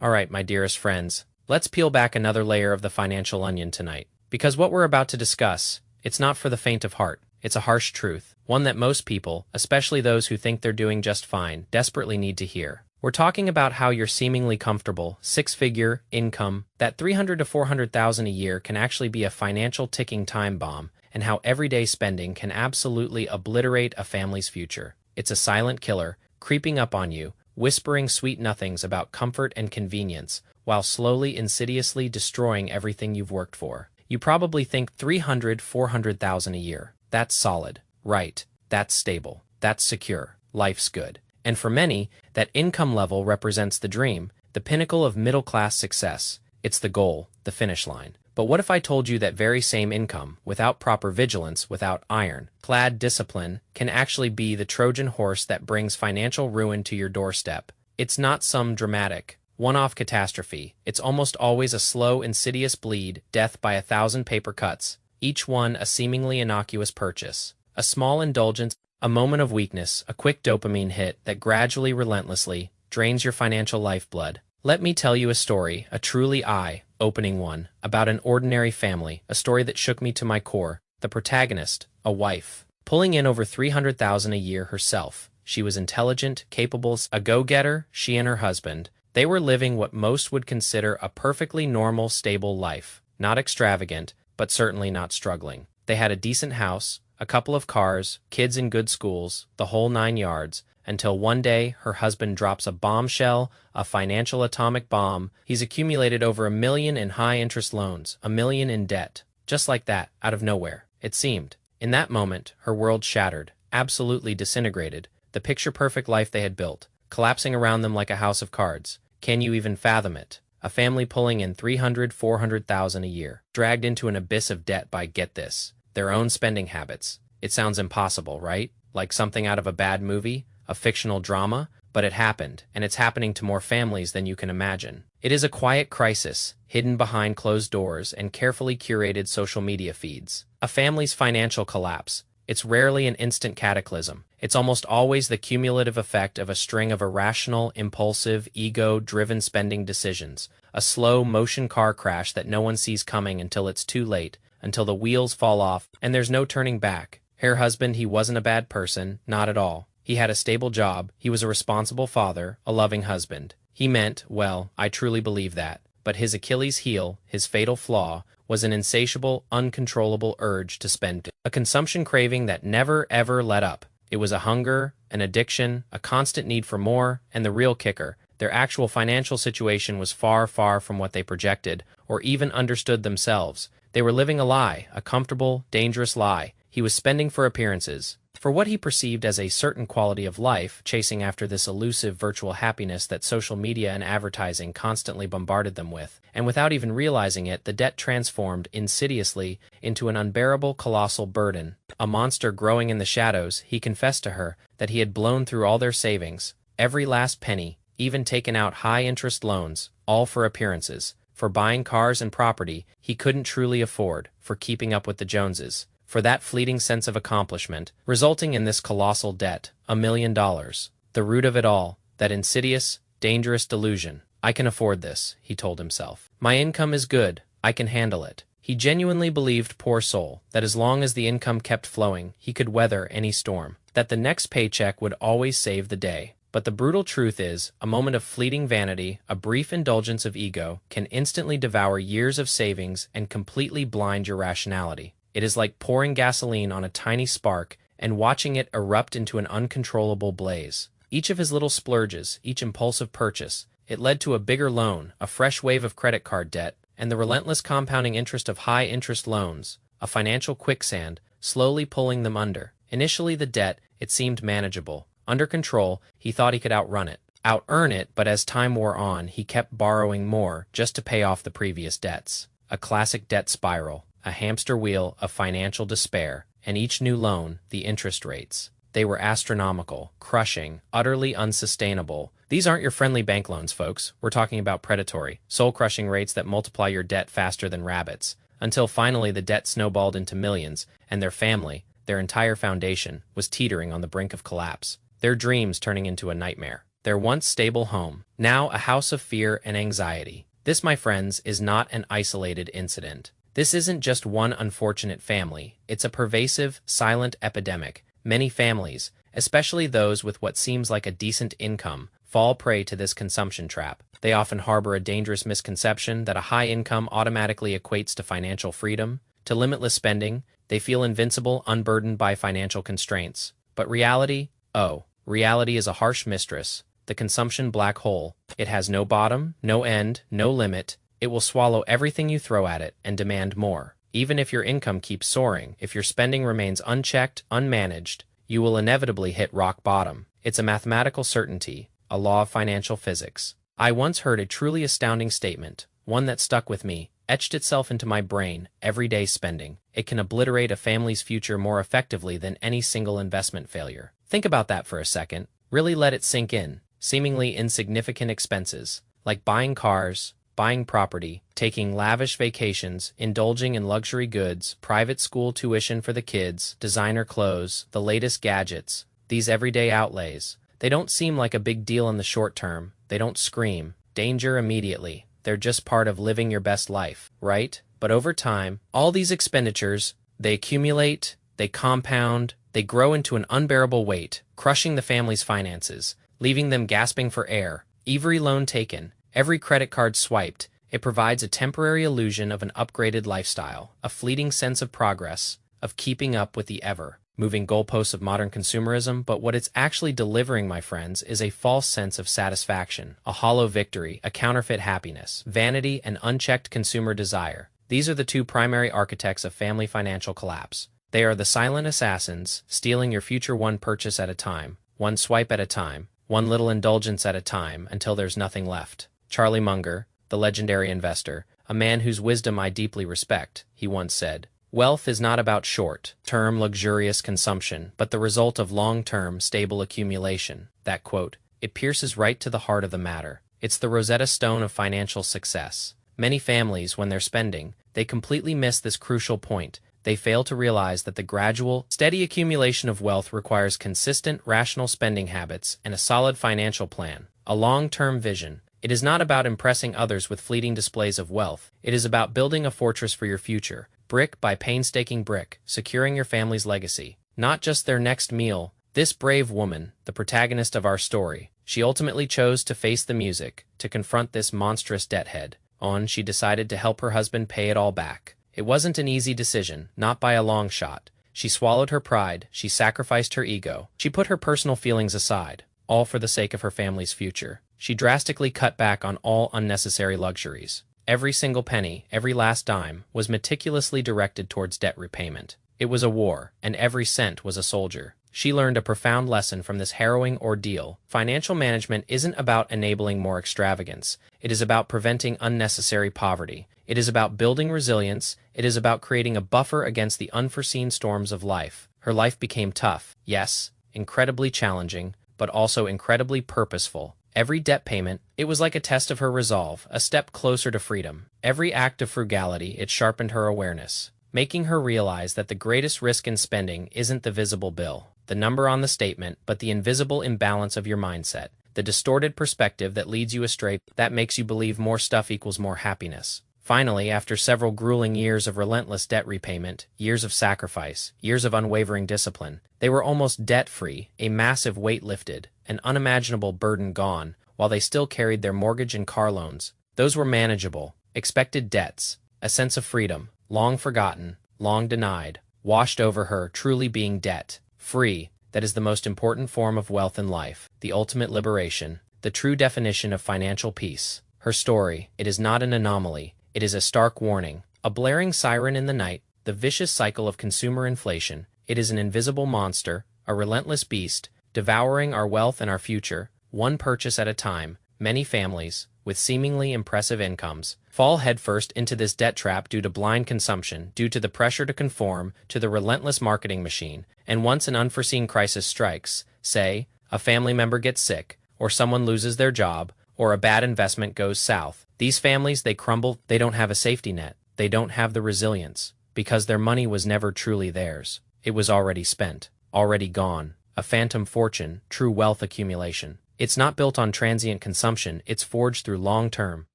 Alright, my dearest friends, let's peel back another layer of the financial onion tonight. Because what we're about to discuss, it's not for the faint of heart. It's a harsh truth, one that most people, especially those who think they're doing just fine, desperately need to hear. We're talking about how your seemingly comfortable, six-figure income, that 300 to 400,000 a year, can actually be a financial ticking time bomb, and how everyday spending can absolutely obliterate a family's future. It's a silent killer, creeping up on you, whispering sweet nothings about comfort and convenience, while slowly, insidiously destroying everything you've worked for. You probably think 300, 400,000 a year. That's solid. Right. That's stable. That's secure. Life's good. And for many, that income level represents the dream, the pinnacle of middle-class success. It's the goal, the finish line. But what if I told you that very same income, without proper vigilance, without iron-clad discipline, can actually be the Trojan horse that brings financial ruin to your doorstep? It's not some dramatic, one-off catastrophe. It's almost always a slow, insidious bleed, death by 1,000 paper cuts, each one a seemingly innocuous purchase. A small indulgence, a moment of weakness, a quick dopamine hit that gradually, relentlessly, drains your financial lifeblood. Let me tell you a story, a truly eye-opening one, about an ordinary family, a story that shook me to my core. The protagonist, a wife, pulling in over 300,000 a year herself. She was intelligent, capable, a go-getter. She and her husband, they were living what most would consider a perfectly normal, stable life. Not extravagant, but certainly not struggling. They had a decent house, a couple of cars, kids in good schools, the whole 9 yards, until one day her husband drops a bombshell, a financial atomic bomb. He's accumulated over $1 million in high-interest loans, $1 million in debt. Just like that, out of nowhere, it seemed. In that moment, her world shattered, absolutely disintegrated, the picture-perfect life they had built, collapsing around them like a house of cards. Can you even fathom it? A family pulling in 300, 400,000 a year, dragged into an abyss of debt by, get this, their own spending habits. It sounds impossible, right? Like something out of a bad movie? A fictional drama? But it happened, and it's happening to more families than you can imagine. It is a quiet crisis, hidden behind closed doors and carefully curated social media feeds. A family's financial collapse. It's rarely an instant cataclysm. It's almost always the cumulative effect of a string of irrational, impulsive, ego-driven spending decisions. A slow-motion car crash that no one sees coming until it's too late, until the wheels fall off, and there's no turning back. Her husband, he wasn't a bad person, not at all. He had a stable job, he was a responsible father, a loving husband. He meant, well, I truly believe that. But his Achilles heel, his fatal flaw, was an insatiable, uncontrollable urge to spend. A consumption craving that never, ever let up. It was a hunger, an addiction, a constant need for more, and the real kicker, their actual financial situation was far, far from what they projected, or even understood themselves. They were living a lie, a comfortable, dangerous lie. He was spending for appearances, for what he perceived as a certain quality of life, chasing after this elusive virtual happiness that social media and advertising constantly bombarded them with. And without even realizing it, the debt transformed insidiously into an unbearable, colossal burden. A monster growing in the shadows. He confessed to her that he had blown through all their savings, every last penny, even taken out high-interest loans, all for appearances, for buying cars and property he couldn't truly afford, for keeping up with the Joneses, for that fleeting sense of accomplishment, resulting in this colossal debt, $1 million. The root of it all, that insidious, dangerous delusion. I can afford this, he told himself. My income is good, I can handle it. He genuinely believed, poor soul, that as long as the income kept flowing, he could weather any storm, that the next paycheck would always save the day. But the brutal truth is, a moment of fleeting vanity, a brief indulgence of ego, can instantly devour years of savings and completely blind your rationality. It is like pouring gasoline on a tiny spark and watching it erupt into an uncontrollable blaze. Each of his little splurges, each impulsive purchase, it led to a bigger loan, a fresh wave of credit card debt, and the relentless compounding interest of high-interest loans, a financial quicksand, slowly pulling them under. Initially the debt, it seemed manageable. Under control, he thought he could outrun it, out-earn it, but as time wore on, he kept borrowing more just to pay off the previous debts. A classic debt spiral. A hamster wheel of financial despair, and each new loan, the interest rates. They were astronomical, crushing, utterly unsustainable. These aren't your friendly bank loans, folks. We're talking about predatory, soul-crushing rates that multiply your debt faster than rabbits, until finally the debt snowballed into millions, and their family, their entire foundation, was teetering on the brink of collapse. Their dreams turning into a nightmare. Their once stable home, Now a house of fear and anxiety. This, my friends, is not an isolated incident. This isn't just one unfortunate family, it's a pervasive, silent epidemic. Many families, especially those with what seems like a decent income, fall prey to this consumption trap. They often harbor a dangerous misconception that a high income automatically equates to financial freedom, to limitless spending. They feel invincible, unburdened by financial constraints. But reality? Oh, reality is a harsh mistress, the consumption black hole. It has no bottom, no end, no limit. It will swallow everything you throw at it and demand more. Even if your income keeps soaring, if your spending remains unchecked, unmanaged, you will inevitably hit rock bottom. It's a mathematical certainty, a law of financial physics. I once heard a truly astounding statement, one that stuck with me, etched itself into my brain: everyday spending. It can obliterate a family's future more effectively than any single investment failure. Think about that for a second. Really let it sink in. Seemingly insignificant expenses, like buying cars, buying property, taking lavish vacations, indulging in luxury goods, private school tuition for the kids, designer clothes, the latest gadgets. These everyday outlays, they don't seem like a big deal in the short term. They don't scream danger immediately. They're just part of living your best life, right? But over time, all these expenditures, they accumulate, they compound, they grow into an unbearable weight, crushing the family's finances, leaving them gasping for air. Every loan taken, every credit card swiped, it provides a temporary illusion of an upgraded lifestyle, a fleeting sense of progress, of keeping up with the ever-moving goalposts of modern consumerism. But what it's actually delivering, my friends, is a false sense of satisfaction, a hollow victory, a counterfeit happiness, vanity, and unchecked consumer desire. These are the two primary architects of family financial collapse. They are the silent assassins, stealing your future one purchase at a time, one swipe at a time, one little indulgence at a time, until there's nothing left. Charlie Munger, the legendary investor, a man whose wisdom I deeply respect, he once said, "Wealth is not about short-term luxurious consumption, but the result of long-term stable accumulation." That quote, it pierces right to the heart of the matter. It's the Rosetta Stone of financial success. Many families, when they're spending, they completely miss this crucial point. They fail to realize that the gradual, steady accumulation of wealth requires consistent, rational spending habits and a solid financial plan, a long-term vision. It is not about impressing others with fleeting displays of wealth. It is about building a fortress for your future, brick by painstaking brick, securing your family's legacy, not just their next meal. This brave woman, the protagonist of our story, she ultimately chose to face the music, to confront this monstrous debt head on. She decided to help her husband pay it all back. It wasn't an easy decision, not by a long shot. She swallowed her pride, she sacrificed her ego, she put her personal feelings aside, all for the sake of her family's future. She drastically cut back on all unnecessary luxuries. Every single penny, every last dime, was meticulously directed towards debt repayment. It was a war, and every cent was a soldier. She learned a profound lesson from this harrowing ordeal. Financial management isn't about enabling more extravagance. It is about preventing unnecessary poverty. It is about building resilience. It is about creating a buffer against the unforeseen storms of life. Her life became tough, yes, incredibly challenging, but also incredibly purposeful. Every debt payment, it was like a test of her resolve, a step closer to freedom. Every act of frugality, it sharpened her awareness, making her realize that the greatest risk in spending isn't the visible bill, the number on the statement, but the invisible imbalance of your mindset, the distorted perspective that leads you astray, that makes you believe more stuff equals more happiness. Finally, after several grueling years of relentless debt repayment, years of sacrifice, years of unwavering discipline, they were almost debt-free, a massive weight lifted, an unimaginable burden gone. While they still carried their mortgage and car loans, those were manageable, expected debts, a sense of freedom, long forgotten, long denied, washed over her, truly being debt-free. That is the most important form of wealth in life, the ultimate liberation, the true definition of financial peace. Her story, it is not an anomaly. It is a stark warning, a blaring siren in the night, the vicious cycle of consumer inflation. It is an invisible monster, a relentless beast, devouring our wealth and our future, one purchase at a time. Many families, with seemingly impressive incomes, fall headfirst into this debt trap due to blind consumption, due to the pressure to conform to the relentless marketing machine. And once an unforeseen crisis strikes, say, a family member gets sick, or someone loses their job, or a bad investment goes south, these families, they crumble. They don't have a safety net. They don't have the resilience, because their money was never truly theirs. It was already spent, already gone, a phantom fortune, true wealth accumulation. It's not built on transient consumption, it's forged through long-term,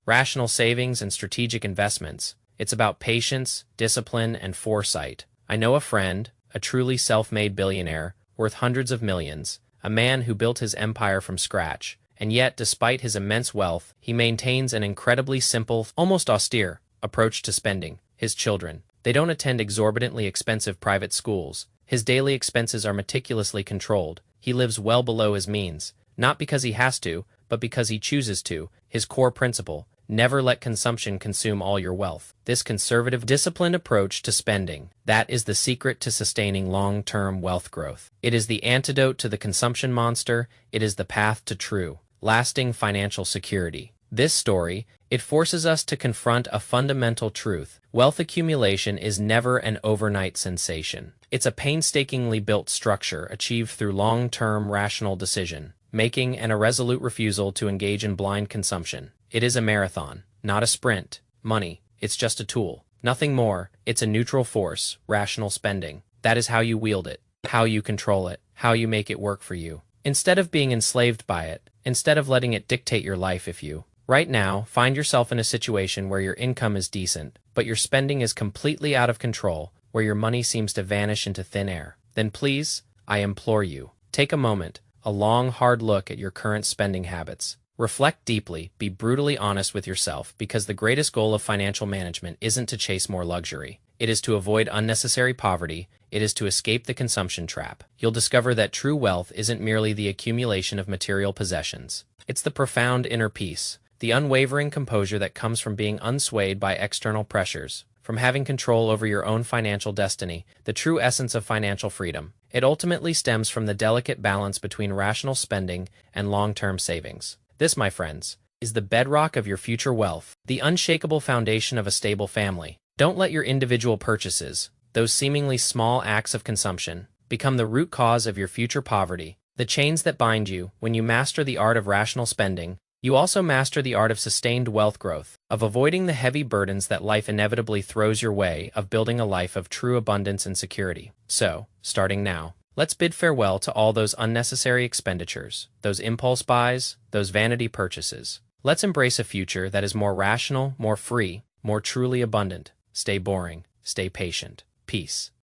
rational savings and strategic investments. It's about patience, discipline, and foresight. I know a friend, a truly self-made billionaire, worth hundreds of millions, a man who built his empire from scratch, and yet, despite his immense wealth, he maintains an incredibly simple, almost austere, approach to spending. His children, they don't attend exorbitantly expensive private schools. His daily expenses are meticulously controlled. He lives well below his means, not because he has to, but because he chooses to. His core principle: never let consumption consume all your wealth. This conservative, disciplined approach to spending, that is the secret to sustaining long-term wealth growth. It is the antidote to the consumption monster. It is the path to true, lasting financial security. This story, it forces us to confront a fundamental truth. Wealth accumulation is never an overnight sensation. It's a painstakingly built structure achieved through long-term rational decision making and a resolute refusal to engage in blind consumption. It is a marathon, not a sprint. Money, it's just a tool. Nothing more. It's a neutral force, rational spending. That is how you wield it, how you control it, how you make it work for you. Instead of being enslaved by it, instead of letting it dictate your life. If you, right now, find yourself in a situation where your income is decent, but your spending is completely out of control, where your money seems to vanish into thin air, then please, I implore you, take a moment, a long, hard look at your current spending habits. Reflect deeply, be brutally honest with yourself, because the greatest goal of financial management isn't to chase more luxury. It is to avoid unnecessary poverty. It is to escape the consumption trap. You'll discover that true wealth isn't merely the accumulation of material possessions. It's the profound inner peace, the unwavering composure that comes from being unswayed by external pressures, from having control over your own financial destiny. The true essence of financial freedom. It ultimately stems from the delicate balance between rational spending and long-term savings. This, my friends, is the bedrock of your future wealth, the unshakable foundation of a stable family. Don't let your individual purchases, those seemingly small acts of consumption, become the root cause of your future poverty. The chains that bind you. When you master the art of rational spending, you also master the art of sustained wealth growth, of avoiding the heavy burdens that life inevitably throws your way, of building a life of true abundance and security. So, starting now, let's bid farewell to all those unnecessary expenditures, those impulse buys, those vanity purchases. Let's embrace a future that is more rational, more free, more truly abundant. Stay boring, stay patient. Peace.